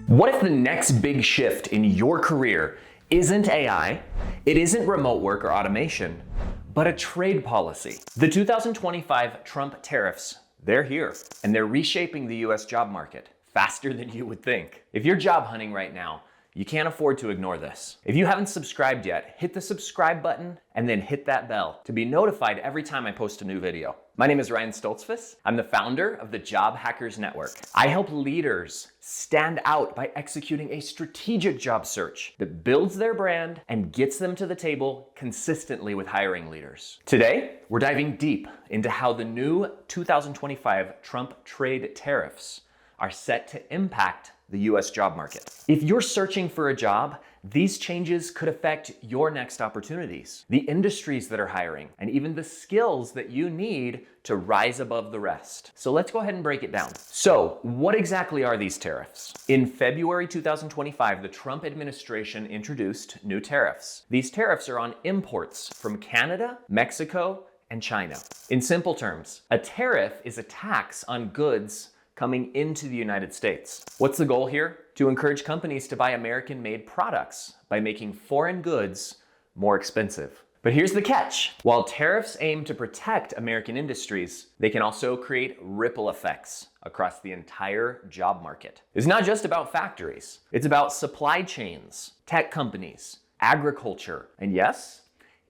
What if the next big shift in your career isn't AI, it isn't remote work or automation, but a trade policy? The 2025 Trump tariffs, they're here, and they're reshaping the US job market faster than you would think. If you're job hunting right now, you can't afford to ignore this. If you haven't subscribed yet, hit the subscribe button and then hit that bell to be notified every time I post a new video. My name is Ryan Stoltzfus. I'm the founder of the Job Hackers Network. I help leaders stand out by executing a strategic job search that builds their brand and gets them to the table consistently with hiring leaders. Today, we're diving deep into how the new 2025 Trump trade tariffs are set to impact the US job market. If you're searching for a job, these changes could affect your next opportunities, the industries that are hiring, and even the skills that you need to rise above the rest. So let's go ahead and break it down. So, what exactly are these tariffs? In February 2025, the Trump administration introduced new tariffs. These tariffs are on imports from Canada, Mexico, and China. In simple terms, a tariff is a tax on goods coming into the United States. What's the goal here? To encourage companies to buy American-made products by making foreign goods more expensive. But here's the catch. While tariffs aim to protect American industries, they can also create ripple effects across the entire job market. It's not just about factories. It's about supply chains, tech companies, agriculture, and yes,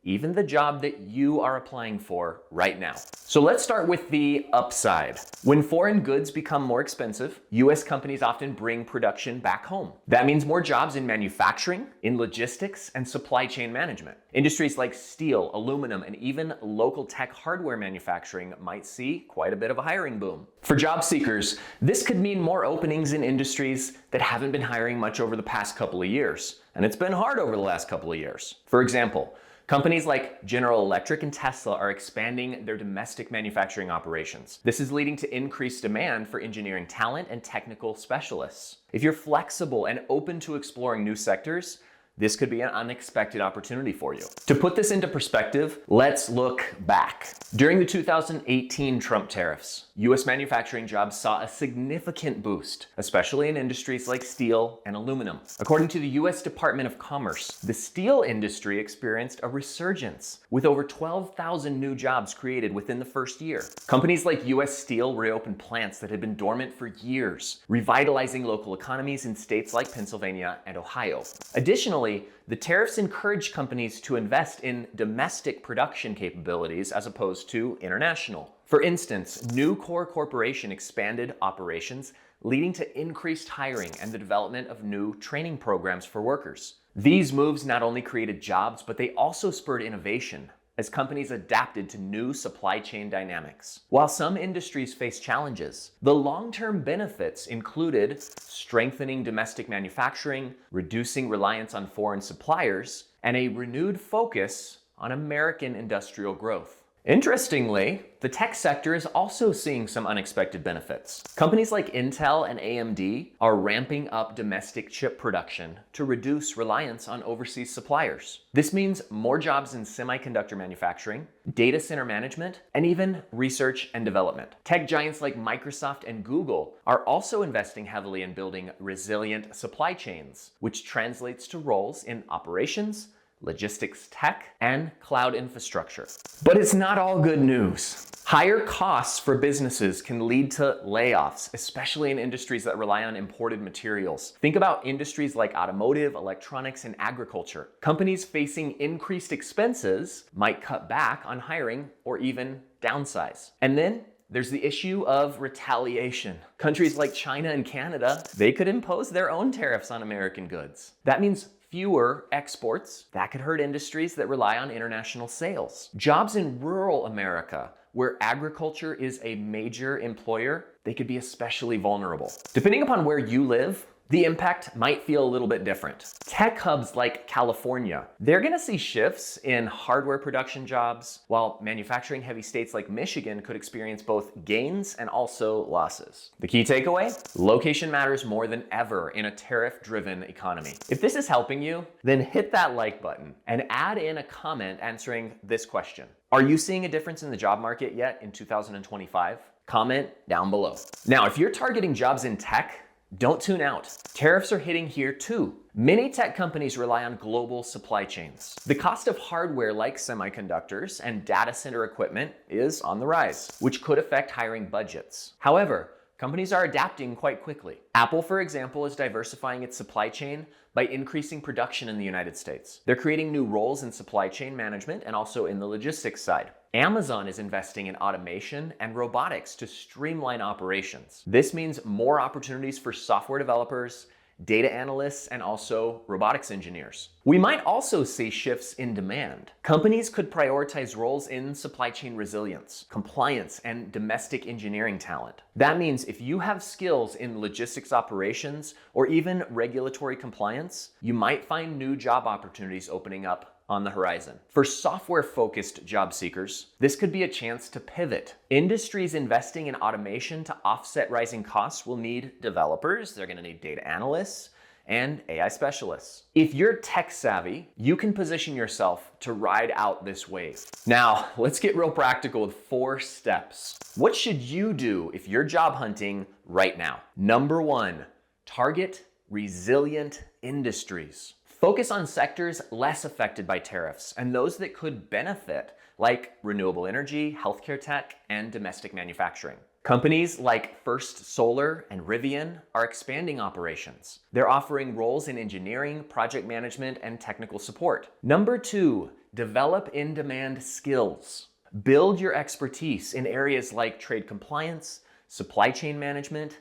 even the job that you are applying for right now. So let's start with the upside. When foreign goods become more expensive, US companies often bring production back home. That means more jobs in manufacturing, in logistics, and supply chain management. Industries like steel, aluminum, and even local tech hardware manufacturing might see quite a bit of a hiring boom. For job seekers, this could mean more openings in industries that haven't been hiring much over the past couple of years. And it's been hard over the last couple of years. For example, companies like General Electric and Tesla are expanding their domestic manufacturing operations. This is leading to increased demand for engineering talent and technical specialists. If you're flexible and open to exploring new sectors, this could be an unexpected opportunity for you. To put this into perspective, let's look back. During the 2018 Trump tariffs, US manufacturing jobs saw a significant boost, especially in industries like steel and aluminum. According to the US Department of Commerce, the steel industry experienced a resurgence with over 12,000 new jobs created within the first year. Companies like US Steel reopened plants that had been dormant for years, revitalizing local economies in states like Pennsylvania and Ohio. Additionally, the tariffs encourage companies to invest in domestic production capabilities as opposed to international. For instance, Nucor Corporation expanded operations, leading to increased hiring and the development of new training programs for workers. These moves not only created jobs, but they also spurred innovation as companies adapted to new supply chain dynamics. While some industries face challenges, the long-term benefits included strengthening domestic manufacturing, reducing reliance on foreign suppliers, and a renewed focus on American industrial growth. Interestingly, the tech sector is also seeing some unexpected benefits. Companies like Intel and AMD are ramping up domestic chip production to reduce reliance on overseas suppliers. This means more jobs in semiconductor manufacturing, data center management, and even research and development. Tech giants like Microsoft and Google are also investing heavily in building resilient supply chains, which translates to roles in operations, logistics tech, and cloud infrastructure. But it's not all good news. Higher costs for businesses can lead to layoffs, especially in industries that rely on imported materials. Think about industries like automotive, electronics, and agriculture. Companies facing increased expenses might cut back on hiring or even downsize. And then there's the issue of retaliation. Countries like China and Canada, they could impose their own tariffs on American goods. That means fewer exports. That could hurt industries that rely on international sales. Jobs in rural America, where agriculture is a major employer, they could be especially vulnerable. Depending upon where you live, the impact might feel a little bit different. Tech hubs like California, they're gonna see shifts in hardware production jobs, while manufacturing heavy states like Michigan could experience both gains and also losses. The key takeaway? Location matters more than ever in a tariff-driven economy. If this is helping you, then hit that like button and add in a comment answering this question. Are you seeing a difference in the job market yet in 2025? Comment down below. Now, if you're targeting jobs in tech, don't tune out. Tariffs are hitting here too. Many tech companies rely on global supply chains. The cost of hardware like semiconductors and data center equipment is on the rise, which could affect hiring budgets. However, companies are adapting quite quickly. Apple, for example, is diversifying its supply chain by increasing production in the United States. They're creating new roles in supply chain management and also in the logistics side. Amazon is investing in automation and robotics to streamline operations. This means more opportunities for software developers, data analysts, and also robotics engineers. We might also see shifts in demand. Companies could prioritize roles in supply chain resilience, compliance, and domestic engineering talent. That means if you have skills in logistics operations or even regulatory compliance, you might find new job opportunities opening up on the horizon. For software-focused job seekers, this could be a chance to pivot. Industries investing in automation to offset rising costs will need developers, they're gonna need data analysts, and AI specialists. If you're tech savvy, you can position yourself to ride out this wave. Now, let's get real practical with 4 steps. What should you do if you're job hunting right now? Number 1, target resilient industries. Focus on sectors less affected by tariffs and those that could benefit, like renewable energy, healthcare tech, and domestic manufacturing. Companies like First Solar and Rivian are expanding operations. They're offering roles in engineering, project management, and technical support. Number 2, develop in-demand skills. Build your expertise in areas like trade compliance, supply chain management,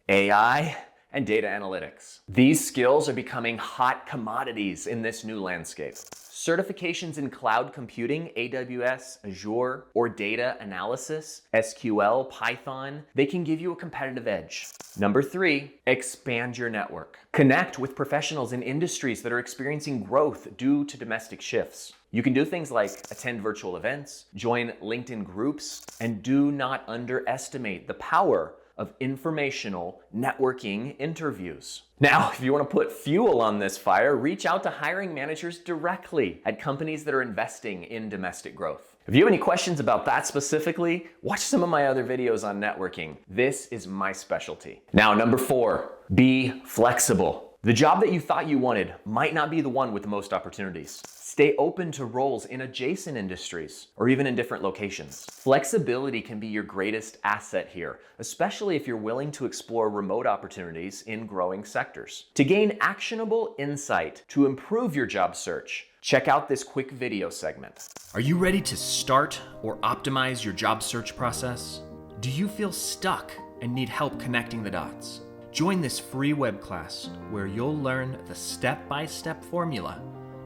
AI, and data analytics. These skills are becoming hot commodities in this new landscape. Certifications in cloud computing, AWS, Azure, or data analysis, SQL, Python, they can give you a competitive edge. Number 3, expand your network. Connect with professionals in industries that are experiencing growth due to domestic shifts. You can do things like attend virtual events, join LinkedIn groups, and do not underestimate the power of informational networking interviews. Now, if you want to put fuel on this fire, reach out to hiring managers directly at companies that are investing in domestic growth. If you have any questions about that specifically, watch some of my other videos on networking. This is my specialty. Now, number 4, be flexible. The job that you thought you wanted might not be the one with the most opportunities. Stay open to roles in adjacent industries or even in different locations. Flexibility can be your greatest asset here, especially if you're willing to explore remote opportunities in growing sectors. To gain actionable insight to improve your job search, check out this quick video segment. Are you ready to start or optimize your job search process? Do you feel stuck and need help connecting the dots? Join this free web class where you'll learn the step-by-step formula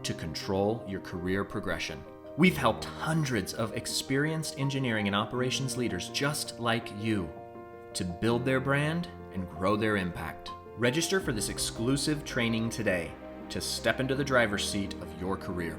to control your career progression. We've helped hundreds of experienced engineering and operations leaders just like you to build their brand and grow their impact. Register for this exclusive training today to step into the driver's seat of your career.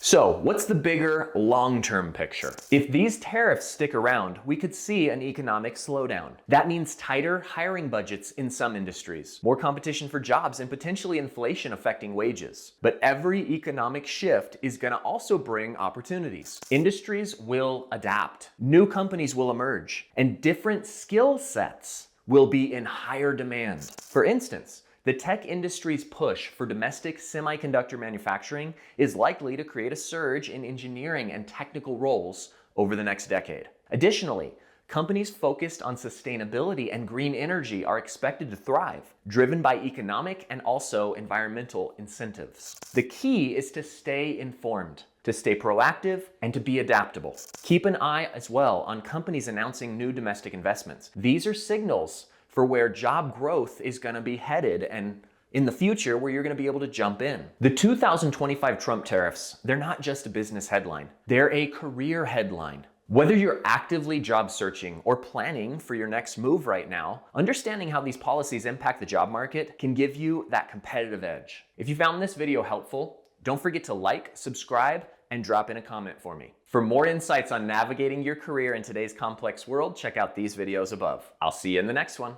So, what's the bigger long-term picture? If these tariffs stick around, we could see an economic slowdown. That means tighter hiring budgets in some industries, more competition for jobs, and potentially inflation affecting wages. But every economic shift is going to also bring opportunities. Industries will adapt, new companies will emerge, and different skill sets will be in higher demand. For instance, the tech industry's push for domestic semiconductor manufacturing is likely to create a surge in engineering and technical roles over the next decade. Additionally, companies focused on sustainability and green energy are expected to thrive, driven by economic and also environmental incentives. The key is to stay informed, to stay proactive, and to be adaptable. Keep an eye as well on companies announcing new domestic investments. These are signals for where job growth is going to be headed and in the future where you're going to be able to jump in. The 2025 Trump tariffs, they're not just a business headline. They're a career headline. Whether you're actively job searching or planning for your next move right now, understanding how these policies impact the job market can give you that competitive edge. If you found this video helpful, don't forget to like, subscribe, and drop in a comment for me. For more insights on navigating your career in today's complex world, check out these videos above. I'll see you in the next one.